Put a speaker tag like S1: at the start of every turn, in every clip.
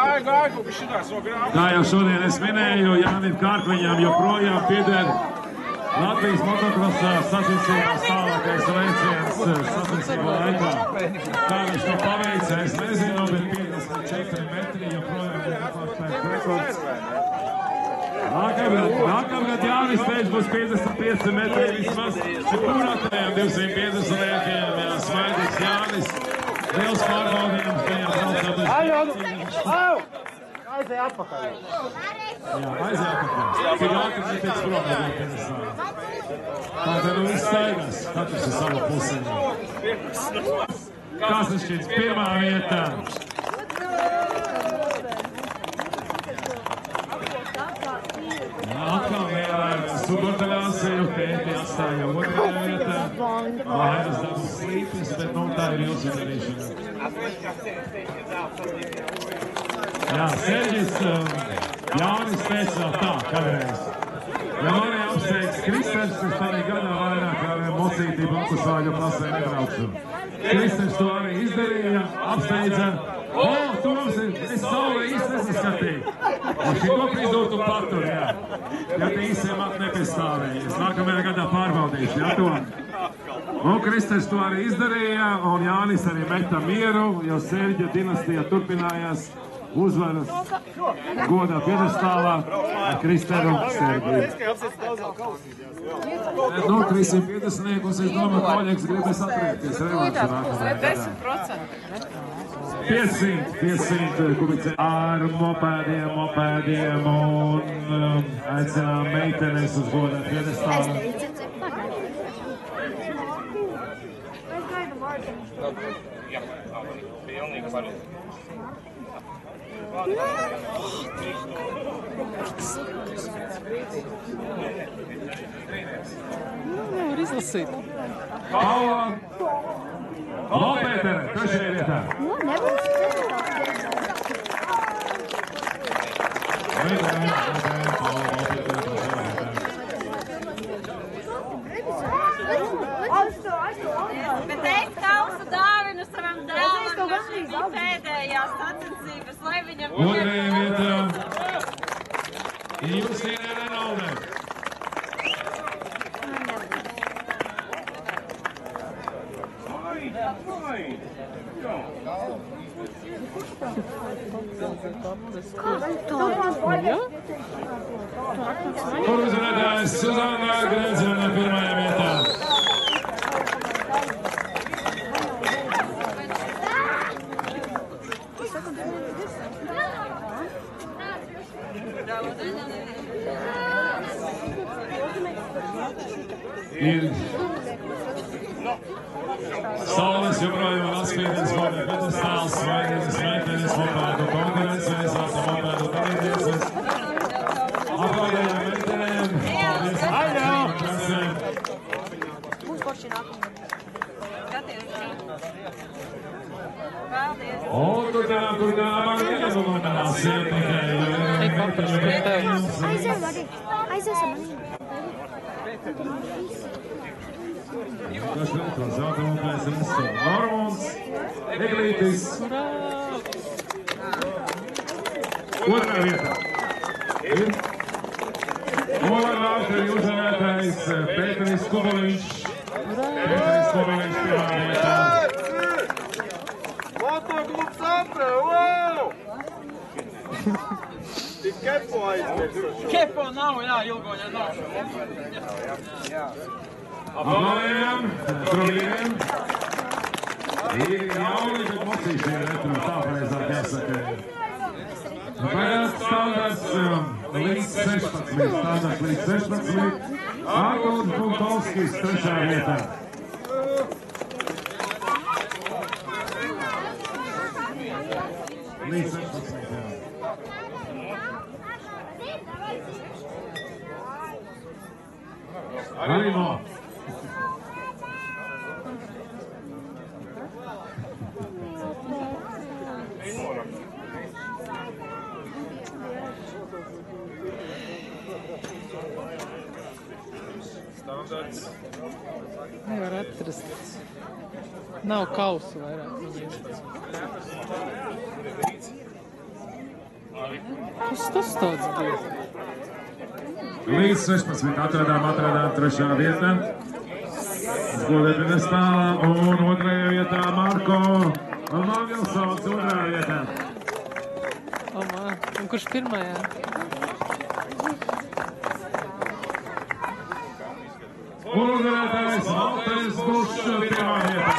S1: Kā jau šodien es minēju, Jānim Kārkliņam joprojām pieder Latvijas motokrosa sacensībās tālākais veiciens sacensību laikā. Kā viņš to paveica, es nezinu, bet 54 metri joprojām ir nepārspēks rekords. Nākamgad Jānis teiks būs 55 metri vismaz. Šipūrātajiem 250 liekiem, jā, smaidīgs Jānis. Liels pārbaudījums tajā braucā.
S2: Aizēj atpakaļ.
S1: Jā, aizēj atpakaļ. Cik ātri netiec prom no Pienesā. Tā te nu viss staigās, katrs ir sava pusē. Kasašķins pirmā vietā. Atkal vienmēr Subordaļāsiju, Pēti atstāja otrajā vietā. Vairas dabas slīpes, bet nu tā ir ilsudarīšana. Jā, Serģis Jānis teica tā, kādreiz. Ja mani apsteidz Kristers, kas tādā gadā vairāk ar mocītību autosāļu pasē nebraukšu. Kristers to arī izdarīja, apsteidza. Toms, es saulē īsti nesaskatīju. Un šī kopīdot un patur, jā. Ja te īsiem at nepiestāvēja. Es nākamajā gadā pārbaudīšu, jā, to. Un Kristers to arī izdarīja, un Jānis arī meta mieru, jo Serģa dinastija turpinājās. Uzvaras godā piedestāvā ar Kristeru Serģiju. No 350-niekus, es domāju, kolēģis gribēs atriekties revanšu nākamajā gadā. 500 kubicē ar mopēdiem un aicinām meitenes uz godā piedestāvā.
S3: Nevar izlasīt.
S1: Paula Lopētere, trešajā vietā.
S4: Bet es kausu dāvinu savam dēlam, ka šī bija pēdējās sacensības, lai viņam...
S1: Otrajā vietā Justīne Renaldē. Tur uzvarētājs Suzana Grēzena pirmajā vietā. Ir saules joprojām atspīdens godā piedestāls, svaidienas meitenes, mopēdu konkurence, izvāca mopēdu dalībnieces. Aplaudējām meitenēm, paldies ar prasēm.
S4: Būs forši nākamā. Skaties. Paldies.
S1: Un turpinām ar vienu nomināciju tikai.
S5: Aiziesim.
S1: Kas vēl to zelta monklēs Normons, Eglītis. Otrā vietā ir Olarāte uzvarētājs Pēteris Kuboliņš. Pēteris Kuboliņš pirmā vietā.
S2: Motoklubs Apre, wow! Tik kepo aizpēc.
S3: Kepo nav, jā, ilgoņā nav.
S1: Aplaudējām, drugiem. Ir jauni, bet mocīšie retro, tā pareizāk jāsaka. Tagad standarts līdz 16. Standarts līdz 16. Argolds Buntovskis, trešā vietā. Līdz 16. jā. Arimo.
S3: Nevar atrast. Nav kausu vairāk. Kas tas tāds bija?
S1: Līdz 16 atradām trešā vietā. Godēties tālāk, un otrajā vietā Marko Magelsons otrā vietā.
S3: Un kurš pirmajā?
S1: Un uzvarētājs Valters Bušs pirmā vietā.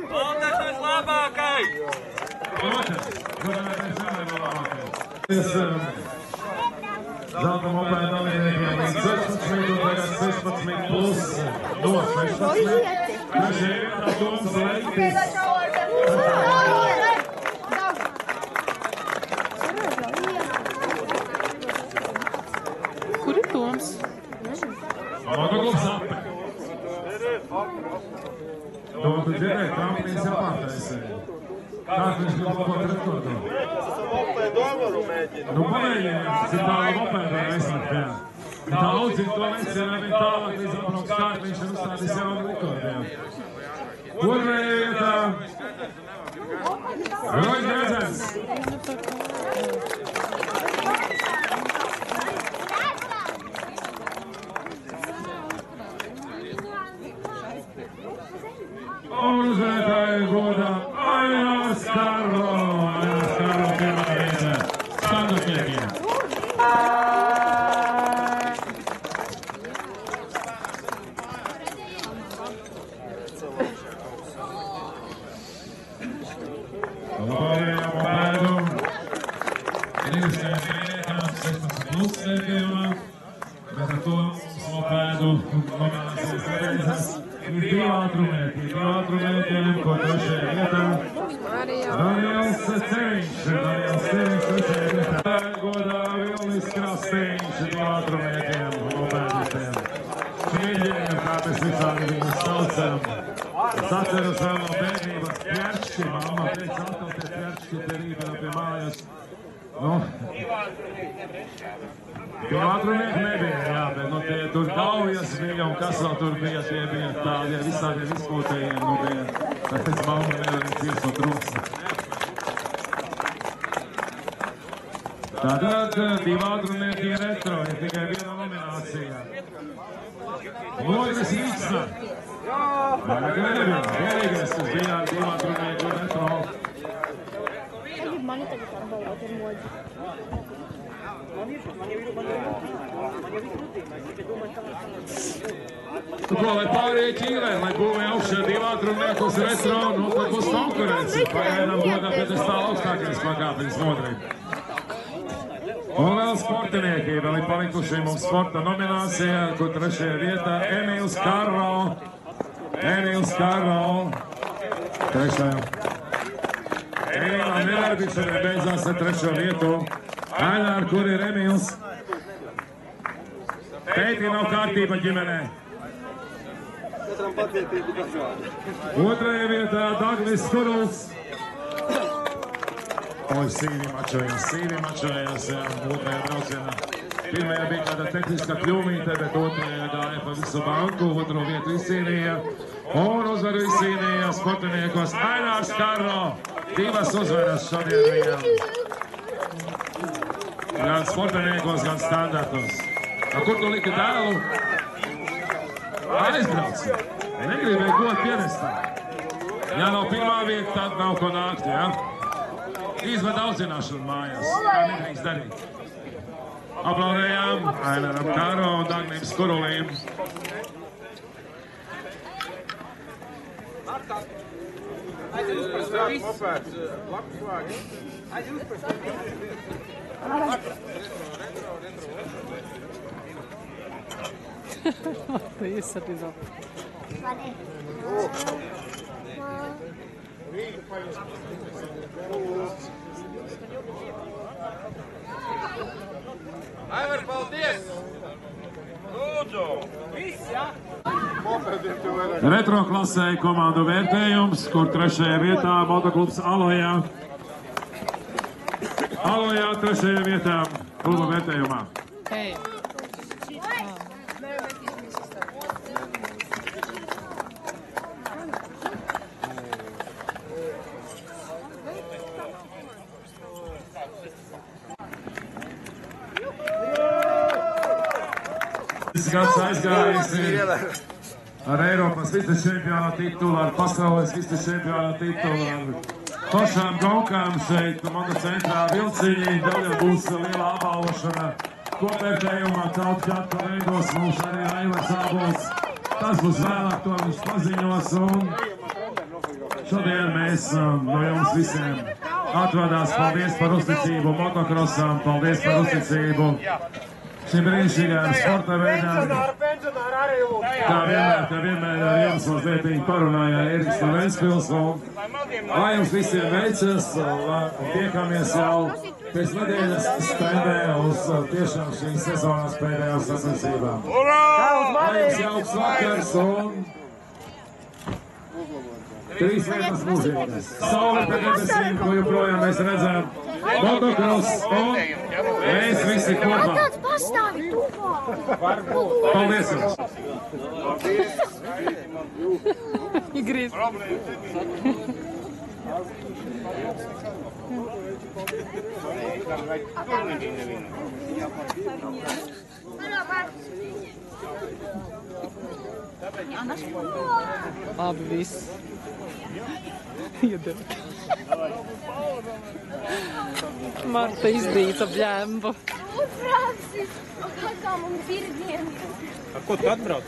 S2: Valters labākais!
S1: Zelta mopēda dalībniekiem līdz 16, un tagad 16 plus no 16. Trešajā vietā Toms Leitis.
S3: Kur ir Toms?
S1: Motoklubs Ape. Toms, tu dzirdēji, tramplīns ir pārtaisēji. Kāds viņš grib kaut ko rekordu? Nu, pamēģinājums, cik tālu mopēdā aizsakt, jā. Daudzi to necina, viņi tālāk līdz apbrauks kārt, viņš ir uzstādījis jaunu rekordu, jā. Otrajā vietā Roļs Gredzens. Un uzvarētāju godā Ainārs Karlo. Ainārs Karlo pirmā vietā. Standartniekiem. Labājām mopēdu. Rīviskajām vietām 16 plus sērkējumā. Bet ar to mopēdu nominācijas reizes. Ir divi ātrumētiem, ko trešajā vietā. Daniels Ceriņš trešajā vietā. Godā Vilnis Krasteņš, divi ātrumētiem, mopēdistiem. Šķieģiem, kā mēs visādi viņus saucam. Es atceros vēl no bērnības pjerčki, mamma teica, atkal tie pjerčki te rītā pie mājas. Nu, tie ātrumēti nebija, jā, bet nu tie tur kaujas bija un kas vēl tur bija, tie bija tādie visādiem izpūtējiem, nu bija, tāpēc mamma nevarēja cīsot trūkst. Tātad divi ātrumēti retro, ir tikai viena nominācija. Logris Rīksna. Vienīgais, kas bija ar divi ātrumēti retro.
S5: Mani tagad atbalvot ar moģi.
S1: Tu ko, lai pārējie ķīlē, lai būvē augšā divi ātrumniekus retro, nu tad būs konkurence. Pagaidām godā pēc tālu augstākais pakāpins modrīgi. Un vēl sportinieki, vēl ir palikuši mums sporta nominācijā, kur trešajā vietā Emīls Karlo. Trešajā. Emīlam Neverbičerē beidzās ar trešo vietu. Ainār, kur ir Emīls? Teitī nav kārtība ģimenē. Otrajā vietā Dagnis Skuruls. Oi, sīvi mačojās, jā, otrajā braucienā. Pirmajā bija kāda tehniska kļūmīte, bet otrajā gāja pa visu banku, otro vietu izcīnīja. Un uzvaru izcīnīja sportiniekos Ainārs Karlo. Divas uzvaras šodien viņam. Gan sportiniekos, gan standartos. Kur tu liki dēlu? Aizbrauc. Negribēji got pienestā. Ja nav pirmā vieta, tad nav ko nākt, jā? Izved audzināšanu mājās. Tā nedrīkst darīt. Aplaudējām Aināram Karlo un Dagnim Skurulim.
S3: Isso arī vēl.
S2: Aivar, paldies! Lūdzu! Viss, jā?
S1: Retro klasē komandu vērtējums, kur trešajā vietā motoklubs Alojā. Alojā trešajā vietā kluba vērtējumā.
S3: Hei.
S1: Šis gads aizgājis ir ar Eiropas vicečempionā titulu, ar pasaules vicečempionā titulu, ar pašām gaukām šeit, komandas centrā Vilciņi, vēl jau būs liela apbalvošana kopvērtējumā, kaut gadu veidos mums arī Aivars Ābols. Tas būs vēlāk, to viņš paziņos, un šodien mēs no jums visiem atvadās. Paldies par uzticību motokrosam, paldies par uzticību šim brīnišķīgajam sporta veidām. Kā vienmēr ar jums mazliet parunāja Eriks no Ventspils, un lai jums visiem veicas, un tiekamies jau pēc nedēļas spēlē uz tiešām šīs sezonas pēdējām sacensībām. Lai jums jauks vakars un 3 lietas mūžīgas. Saule pēc debesīm, ko joprojām mēs redzam, motokros, un mēs visi kopā.
S5: Tāds pastāvi tuvāk.
S1: Paldies jums!
S3: Grib. Labi, viss. Iedod. Marta izdīca bļembu.
S5: Francis, kā mums ir diena.
S6: Ar ko tu atbrauc?